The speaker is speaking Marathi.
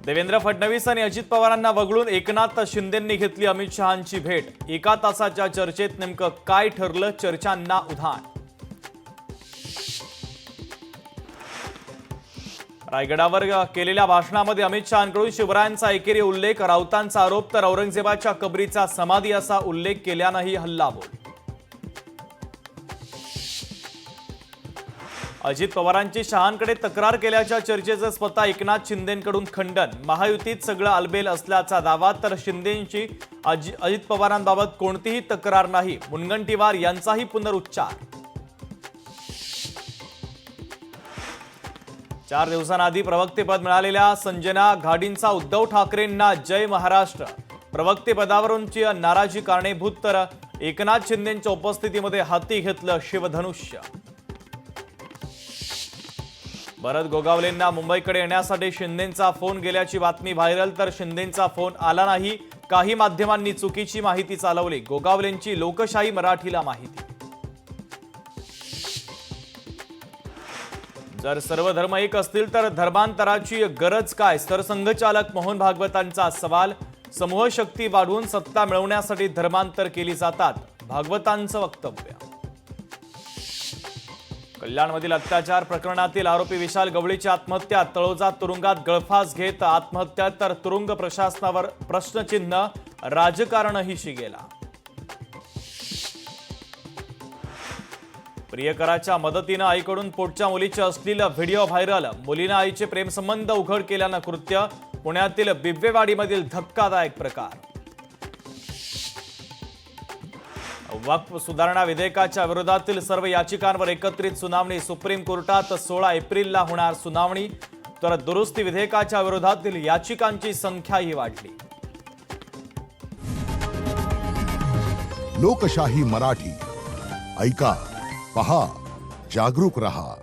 देवेंद्र फडणवीस आणि अजित पवारांना वगळून एकनाथ शिंदेंनी घेतली अमित शहांची भेट। एका तासाच्या चर्चेत नेमकं काय ठरलं, चर्चांना उधाण। रायगडावर केलेल्या भाषणामध्ये अमित शहांकडून शिवरायांचा एकेरी उल्लेख, राऊतांचा आरोप तर औरंगजेबाच्या कबरीचा समाधी असा उल्लेख केल्यानंही हल्लाबोल। अजित पवारांची शहांकडे तक्रार केल्याच्या चर्चेचं स्वतः एकनाथ शिंदेंकडून खंडन। महायुतीत सगळं आलबेल असल्याचा दावा तर शिंदेंची अजित पवारांबाबत कोणतीही तक्रार नाही, मुनगंटीवार यांचाही पुनरुच्चार। 4 दिवसांआधी प्रवक्तेपद मिळालेल्या संजना घाडींचा उद्धव ठाकरेंना जय महाराष्ट्र। प्रवक्तेपदावरूनची नाराजी कारणीभूत तर एकनाथ शिंदेंच्या उपस्थितीमध्ये हाती घेतलं शिवधनुष्य। भरत गोगावलेंना मुंबईकडे येण्यासाठी शिंदेंचा फोन गेल्याची बातमी व्हायरल, तर शिंदेंचा फोन आला नाही। काही माध्यमांनी चुकीची माहिती चालवली, गोगावलेंची लोकशाही मराठीला माहिती। जर सर्व धर्म एक असतील तर धर्मांतराची गरज काय, सरसंघचालक मोहन भागवतांचा सवाल। समूह शक्ती वाढवून सत्ता मिळवण्यासाठी धर्मांतर केली जातात, भागवतांचं वक्तव्य। कल्याणमधील अत्याचार प्रकरणातील आरोपी विशाल गवळीची आत्महत्या, तळोजा तुरुंगात गळफास घेत आत्महत्या तर तुरुंग प्रशासनावर प्रश्नचिन्ह, राजकारणही शिगेला। प्रियकराच्या मदतीनं आईकडून पोटच्या मुलीचे अश्लील व्हिडिओ व्हायरल, मुलीनं आईचे प्रेमसंबंध उघड केल्यानं कृत्य। पुण्यातील बिब्वेवाडीमधील धक्कादायक प्रकार। वक्फ सुधारणा विधेयकाच्या विरोधातील सर्व याचिकांवर एकत्रित सुनावणी, सुप्रीम कोर्टात 16 एप्रिलला होणार सुनावणी, तर दुरुस्ती विधेयकाच्या विरोधातील याचिकांची संख्याही वाढली। लोकशाही मराठी ऐका, पहा, जागरूक रहा।